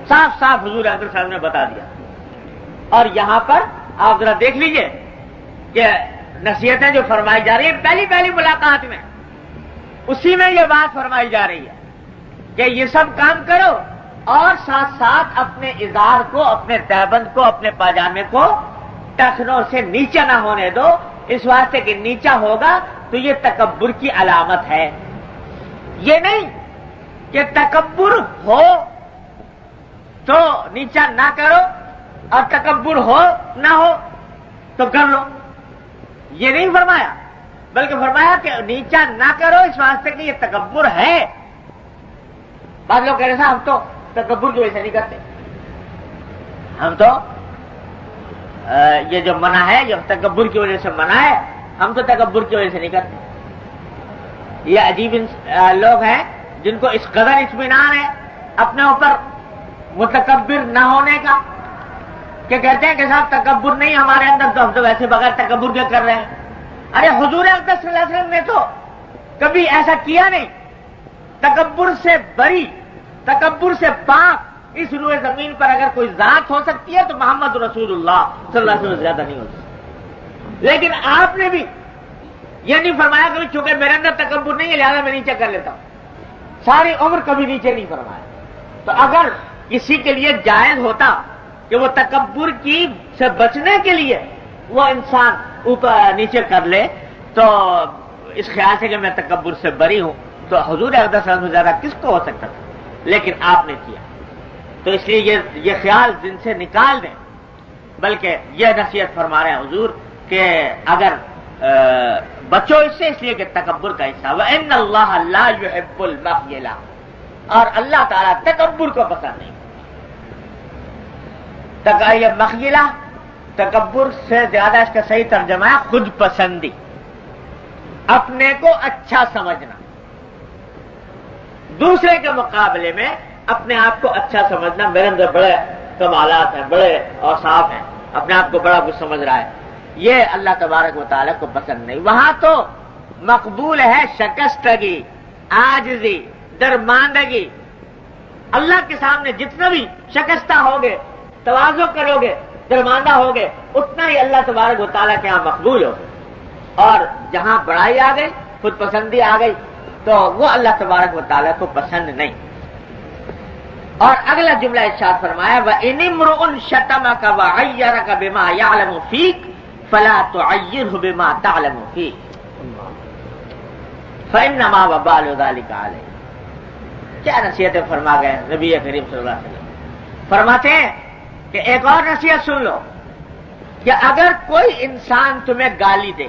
صاف صاف حضور اکرم صلی اللہ علیہ وسلم نے بتا دیا. اور یہاں پر آپ ذرا دیکھ لیجئے کہ نصیحتیں جو فرمائی جا رہی ہیں پہلی پہلی ملاقات میں، اسی میں یہ بات فرمائی جا رہی ہے کہ یہ سب کام کرو اور ساتھ ساتھ اپنے ازار کو، اپنے تہبند کو، اپنے پاجامے کو ٹخنوں سے نیچے نہ ہونے دو، اس واسطے کہ نیچا ہوگا تو یہ تکبر کی علامت ہے. یہ نہیں کہ تکبر ہو تو نیچا نہ کرو اور تکبر ہو نہ ہو تو کر لو، یہ نہیں فرمایا، بلکہ فرمایا کہ نیچا نہ کرو اس واسطے کہ یہ تکبر ہے. بعض لوگ کہہ رہے ہیں ہم تو تکبر کی وجہ سے نہیں کرتے، ہم تو یہ جو منع ہے یہ تکبر کی وجہ سے منع ہے، ہم تو تکبر کی وجہ سے نہیں کرتے. یہ عجیب لوگ ہیں جن کو اس قدر اطمینان ہے اپنے اوپر متکبر نہ ہونے کا کہ کہتے ہیں کہ صاحب تکبر نہیں ہمارے اندر، تو ہم تو ویسے بغیر تکبر کے کر رہے ہیں. ارے حضور اقدس صلی اللہ علیہ وسلم نے تو کبھی ایسا کیا نہیں. تکبر سے بری، تکبر سے پاک اس روئے زمین پر اگر کوئی ذات ہو سکتی ہے تو محمد رسول اللہ صلی اللہ علیہ وسلم زیادہ نہیں ہو سکتی. لیکن آپ نے بھی یہ نہیں فرمایا کہ چونکہ میرے اندر تکبر نہیں ہے لہذا میں نیچے کر لیتا ہوں. ساری عمر کبھی نیچے نہیں فرمایا. تو اگر کسی کے لیے جائز ہوتا کہ وہ تکبر کی سے بچنے کے لیے وہ انسان اوپر نیچے کر لے تو اس خیال سے کہ میں تکبر سے بری ہوں تو حضور اقدس صلی اللہ علیہ وسلم زیادہ کس کو ہو سکتا تھا، لیکن آپ نے کیا. تو اس لیے یہ خیال دن سے نکال دیں. بلکہ یہ نصیحت فرما رہے ہیں حضور کہ اگر بچو اس سے، اس لیے کہ تکبر کا حصہ وَإِنَّ اللَّهَ لَا يُحِبُّ الْمَخْيَلَةَ، اور اللہ تعالیٰ تکبر کو پسند نہیں. یہ مخیلہ تکبر سے زیادہ اس کا صحیح ترجمہ ہے خود پسندی، اپنے کو اچھا سمجھنا، دوسرے کے مقابلے میں اپنے آپ کو اچھا سمجھنا. میرے اندر بڑے کمالات ہیں، بڑے اوصاف ہیں، اپنے آپ کو بڑا کچھ سمجھ رہا ہے، یہ اللہ تبارک و تعالیٰ کو پسند نہیں. وہاں تو مقبول ہے شکستگی، عاجزی، درماندگی. اللہ کے سامنے جتنا بھی شکستہ ہوگے، تواضع کرو گے، درماندہ ہوگے، اتنا ہی اللہ تبارک و تعالیٰ کے یہاں مقبول ہو. اور جہاں بڑائی آ گئی، خود پسندی آ گئی تو وہ اللہ تبارک و تعالیٰ کو پسند نہیں. اور اگلا جملہ ارشاد فرمایا وَإِنِ امْرُؤٌ شَتَمَكَ وَعَيَّرَكَ بِمَا يَعْلَمُ فِيكَ فَلَا تُعَيِّرْهُ بِمَا تَعْلَمُ فِيهِ فَإِنَّمَا وَبَالُ ذَلِكَ عَلَيْهِ. کیا نصیحتیں فرما گئے نبی کریم صلی اللہ علیہ وسلم. فرماتے ہیں کہ ایک اور نصیحت سن لو کہ اگر کوئی انسان تمہیں گالی دے،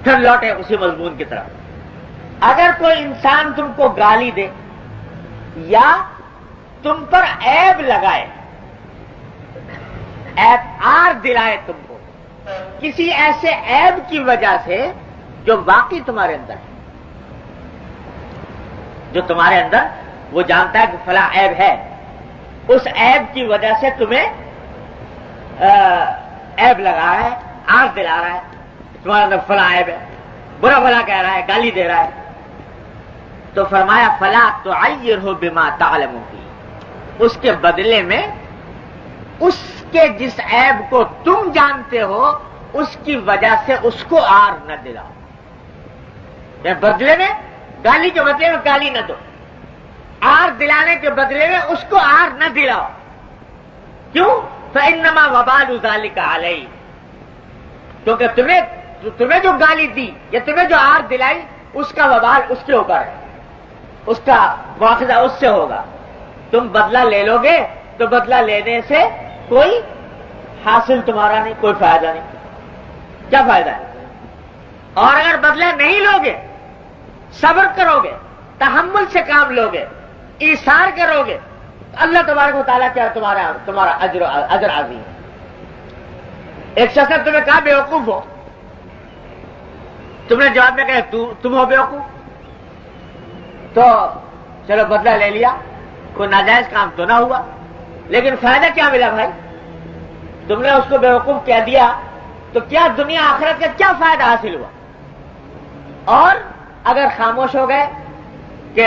پھر لوٹے اسی مضمون کی طرف، اگر کوئی انسان تم کو گالی دے یا تم پر عیب لگائے، عیب آر دلائے تم کو کسی ایسے عیب کی وجہ سے جو واقعی تمہارے اندر ہے، جو تمہارے اندر وہ جانتا ہے کہ فلاں عیب ہے، اس عیب کی وجہ سے تمہیں عیب لگا رہا ہے، آر دلا رہا ہے، تمہارے اندر فلاں عیب ہے، برا بھلا کہہ رہا ہے، گالی دے رہا ہے، تو فرمایا فلا تعیرہ بما تعلم فیہ، اس کے بدلے میں اس کے جس عیب کو تم جانتے ہو اس کی وجہ سے اس کو آر نہ دلاؤ. بدلے میں گالی کے بدلے میں گالی نہ دو، آر دلانے کے بدلے میں اس کو آر نہ دلاؤ. کیوں؟ فإنما وبال ذلك علیہ، کیونکہ تمہیں جو گالی دی یا تمہیں جو آر دلائی اس کا وبال اس کے اوپر ہے، اس کا مواخذہ اس سے ہوگا. تم بدلہ لے لو گے تو بدلہ لینے سے کوئی حاصل تمہارا نہیں، کوئی فائدہ نہیں. کیا فائدہ ہے؟ اور اگر بدلہ نہیں لوگے، صبر کرو گے، تحمل سے کام لوگے، ایثار کرو گے، اللہ تبارک و تعالیٰ کیا تمہارا اجر عظیم ہے. ایک شخص نے تمہیں کہا بیوقوف ہو، تم نے جواب میں کہا تم ہو بیوقوف، تو چلو بدلہ لے لیا، کوئی ناجائز کام تو نہ ہوا، لیکن فائدہ کیا ملا بھائی؟ تم نے اس کو بیوقوف کہہ دیا تو کیا دنیا آخرت کا کیا فائدہ حاصل ہوا؟ اور اگر خاموش ہو گئے کہ